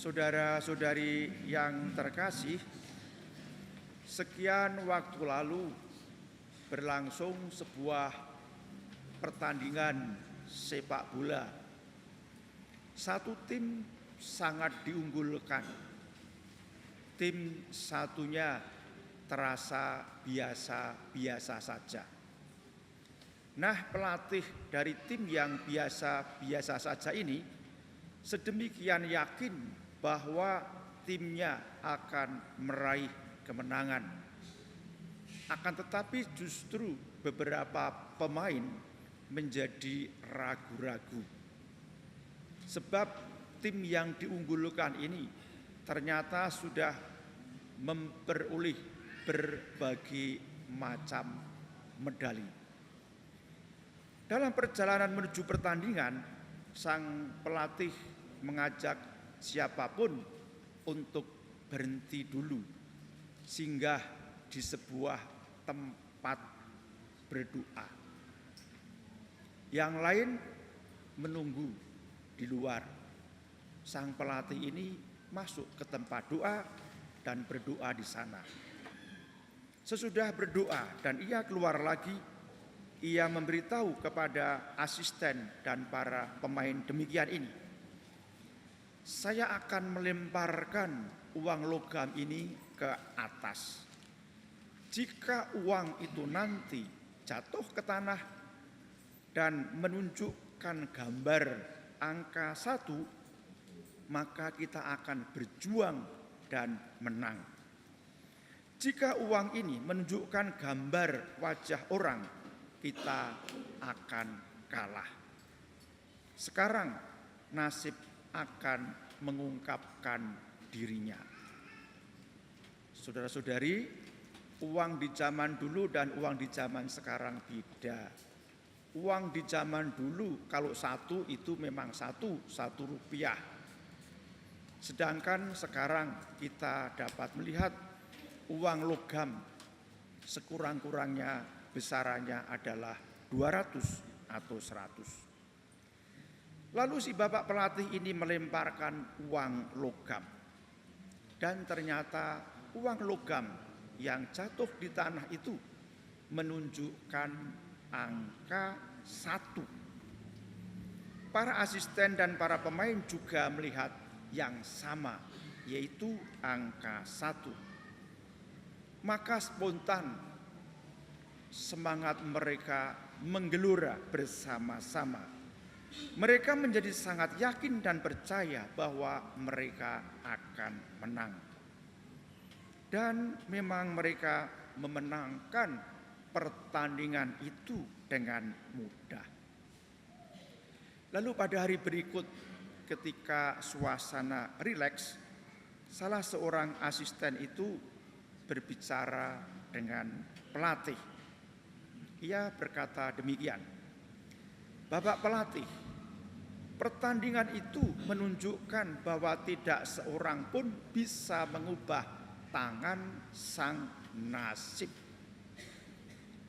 Saudara-saudari yang terkasih, sekian waktu lalu berlangsung sebuah pertandingan sepak bola. Satu tim sangat diunggulkan, tim satunya terasa biasa-biasa saja. Nah, pelatih dari tim yang biasa-biasa saja ini sedemikian yakin bahwa timnya akan meraih kemenangan. Akan tetapi justru beberapa pemain menjadi ragu-ragu. Sebab tim yang diunggulkan ini ternyata sudah memperoleh berbagai macam medali. Dalam perjalanan menuju pertandingan, sang pelatih mengajak siapapun untuk berhenti dulu, singgah di sebuah tempat berdoa. Yang lain menunggu di luar. Sang pelatih ini masuk ke tempat doa dan berdoa di sana. Sesudah berdoa dan ia keluar lagi, ia memberitahu kepada asisten dan para pemain demikian ini, saya akan melemparkan uang logam ini ke atas. Jika uang itu nanti jatuh ke tanah dan menunjukkan gambar angka 1, maka kita akan berjuang dan menang. Jika uang ini menunjukkan gambar wajah orang, kita akan kalah. Sekarang nasib akan mengungkapkan dirinya. Saudara-saudari, uang di zaman dulu dan uang di zaman sekarang beda. Uang di zaman dulu kalau 1 itu memang 1 rupiah. Sedangkan sekarang kita dapat melihat uang logam sekurang-kurangnya besarannya adalah 200 atau 100. Lalu si bapak pelatih ini melemparkan uang logam. Dan ternyata uang logam yang jatuh di tanah itu menunjukkan angka 1. Para asisten dan para pemain juga melihat yang sama, yaitu angka 1. Maka spontan semangat mereka menggelora bersama-sama. Mereka menjadi sangat yakin dan percaya bahwa mereka akan menang. Dan memang mereka memenangkan pertandingan itu dengan mudah. Lalu pada hari berikut ketika suasana rileks, salah seorang asisten itu berbicara dengan pelatih. Ia berkata demikian, Bapak pelatih, pertandingan itu menunjukkan bahwa tidak seorang pun bisa mengubah tangan sang nasib.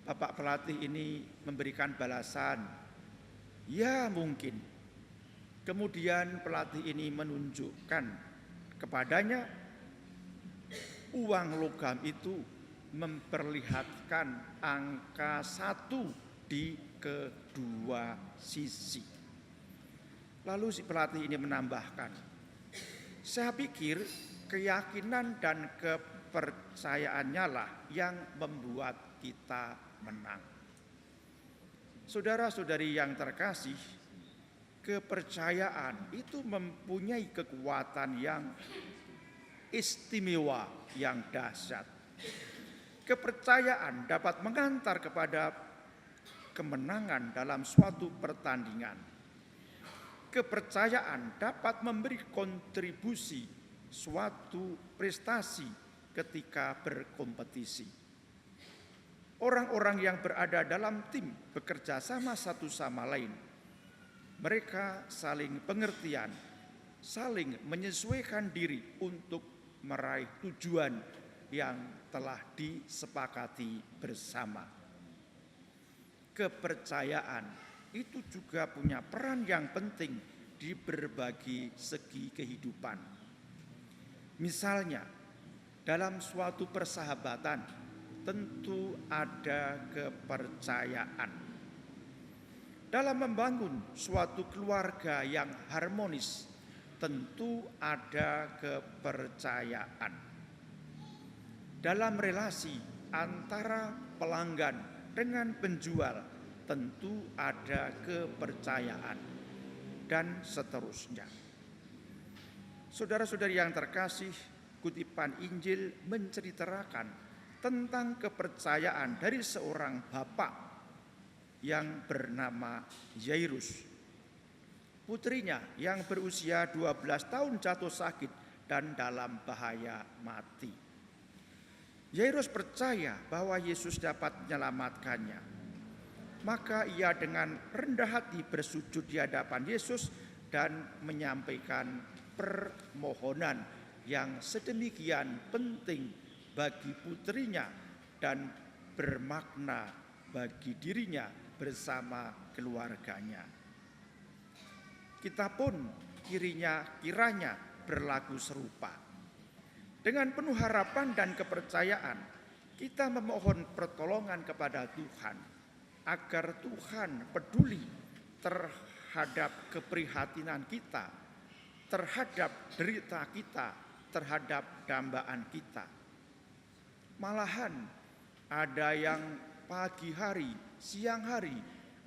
Bapak pelatih ini memberikan balasan, ya mungkin. Kemudian pelatih ini menunjukkan kepadanya uang logam itu memperlihatkan angka 1 di kedua sisi. Lalu si pelatih ini menambahkan, saya pikir keyakinan dan kepercayaannya lah yang membuat kita menang. Saudara-saudari yang terkasih, kepercayaan itu mempunyai kekuatan yang istimewa, yang dahsyat. Kepercayaan dapat mengantar kepada kemenangan dalam suatu pertandingan. Kepercayaan dapat memberi kontribusi suatu prestasi ketika berkompetisi. Orang-orang yang berada dalam tim bekerja sama satu sama lain. Mereka saling pengertian, saling menyesuaikan diri untuk meraih tujuan yang telah disepakati bersama. Kepercayaan itu juga punya peran yang penting di berbagai segi kehidupan. Misalnya, dalam suatu persahabatan tentu ada kepercayaan. Dalam membangun suatu keluarga yang harmonis tentu ada kepercayaan. Dalam relasi antara pelanggan dengan penjual tentu ada kepercayaan, dan seterusnya. Saudara-saudari yang terkasih, kutipan Injil menceritakan tentang kepercayaan dari seorang bapak yang bernama Yairus. Putrinya yang berusia 12 tahun jatuh sakit dan dalam bahaya mati. Yairus percaya bahwa Yesus dapat menyelamatkannya. Maka ia dengan rendah hati bersujud di hadapan Yesus dan menyampaikan permohonan yang sedemikian penting bagi putrinya dan bermakna bagi dirinya bersama keluarganya. Kita pun kiranya berlaku serupa. Dengan penuh harapan dan kepercayaan, kita memohon pertolongan kepada Tuhan agar Tuhan peduli terhadap keprihatinan kita, terhadap derita kita, terhadap dambaan kita. Malahan ada yang pagi hari, siang hari,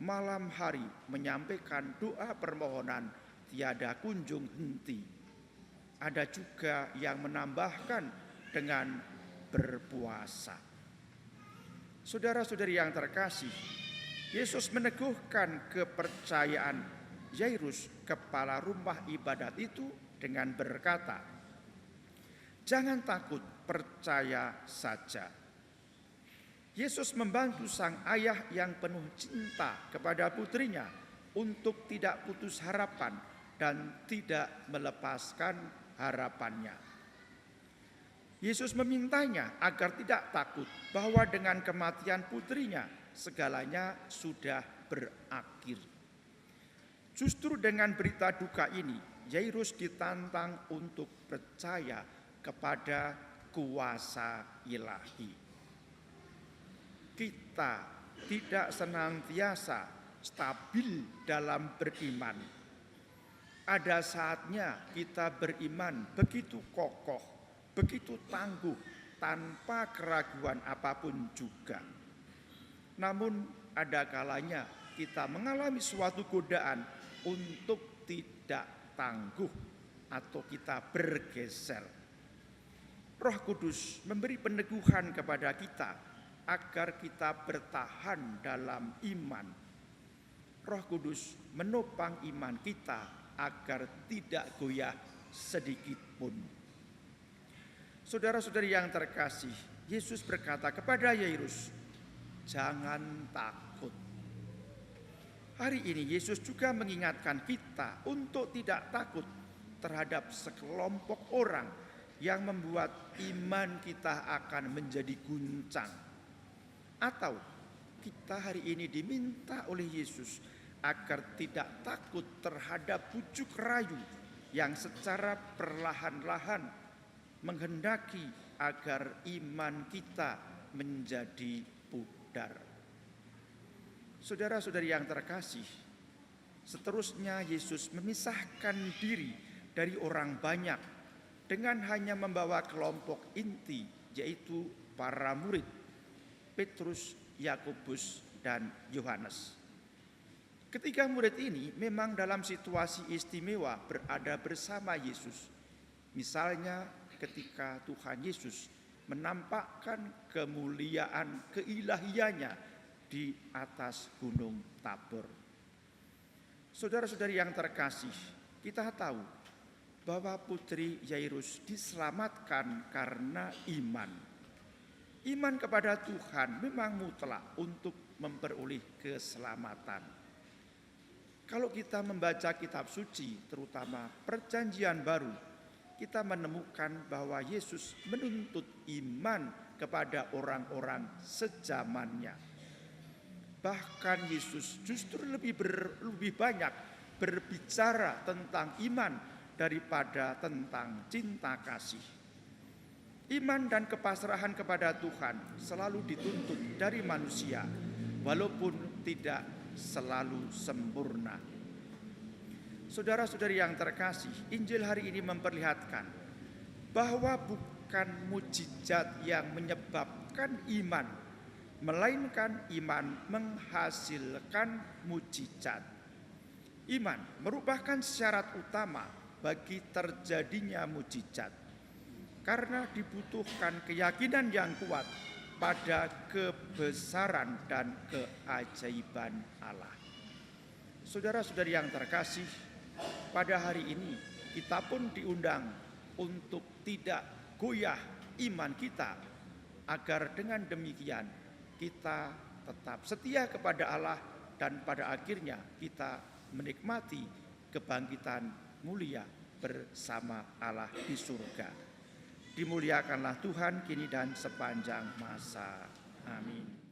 malam hari menyampaikan doa permohonan tiada kunjung henti. Ada juga yang menambahkan dengan berpuasa. Saudara-saudari yang terkasih, Yesus meneguhkan kepercayaan Yairus, kepala rumah ibadat itu, dengan berkata, "Jangan takut, percaya saja." Yesus membantu sang ayah yang penuh cinta kepada putrinya untuk tidak putus harapan dan tidak melepaskan harapannya. Yesus memintanya agar tidak takut bahwa dengan kematian putrinya segalanya sudah berakhir. Justru dengan berita duka ini, Yairus ditantang untuk percaya kepada kuasa ilahi. Kita tidak senantiasa stabil dalam beriman. Ada saatnya kita beriman begitu kokoh, begitu tangguh, tanpa keraguan apapun juga. Namun ada kalanya kita mengalami suatu godaan untuk tidak tangguh atau kita bergeser. Roh Kudus memberi peneguhan kepada kita agar kita bertahan dalam iman. Roh Kudus menopang iman kita agar tidak goyah sedikit pun. Saudara-saudari yang terkasih, Yesus berkata kepada Yairus, "Jangan takut." Hari ini Yesus juga mengingatkan kita untuk tidak takut terhadap sekelompok orang yang membuat iman kita akan menjadi guncang. Atau kita hari ini diminta oleh Yesus agar tidak takut terhadap bujuk rayu yang secara perlahan-lahan menghendaki agar iman kita menjadi pudar. Saudara-saudari yang terkasih, seterusnya Yesus memisahkan diri dari orang banyak dengan hanya membawa kelompok inti, yaitu para murid Petrus, Yakobus, dan Yohanes. Ketiga murid ini memang dalam situasi istimewa berada bersama Yesus. Misalnya ketika Tuhan Yesus menampakkan kemuliaan keilahiannya di atas Gunung Tabor. Saudara-saudari yang terkasih, kita tahu bahwa putri Yairus diselamatkan karena iman. Iman kepada Tuhan memang mutlak untuk memperoleh keselamatan. Kalau kita membaca kitab suci, terutama Perjanjian Baru, kita menemukan bahwa Yesus menuntut iman kepada orang-orang sezamannya. Bahkan Yesus justru lebih banyak berbicara tentang iman daripada tentang cinta kasih. Iman dan kepasrahan kepada Tuhan selalu dituntut dari manusia, walaupun tidak selalu sempurna. Saudara-saudari yang terkasih, Injil hari ini memperlihatkan bahwa bukan mukjizat yang menyebabkan iman, melainkan iman menghasilkan mukjizat. Iman merupakan syarat utama bagi terjadinya mukjizat, karena dibutuhkan keyakinan yang kuat pada kebesaran dan keajaiban Allah. Saudara-saudari yang terkasih, pada hari ini kita pun diundang untuk tidak goyah iman kita, agar dengan demikian kita tetap setia kepada Allah dan pada akhirnya kita menikmati kebangkitan mulia bersama Allah di surga. Dimuliakanlah Tuhan kini dan sepanjang masa. Amin.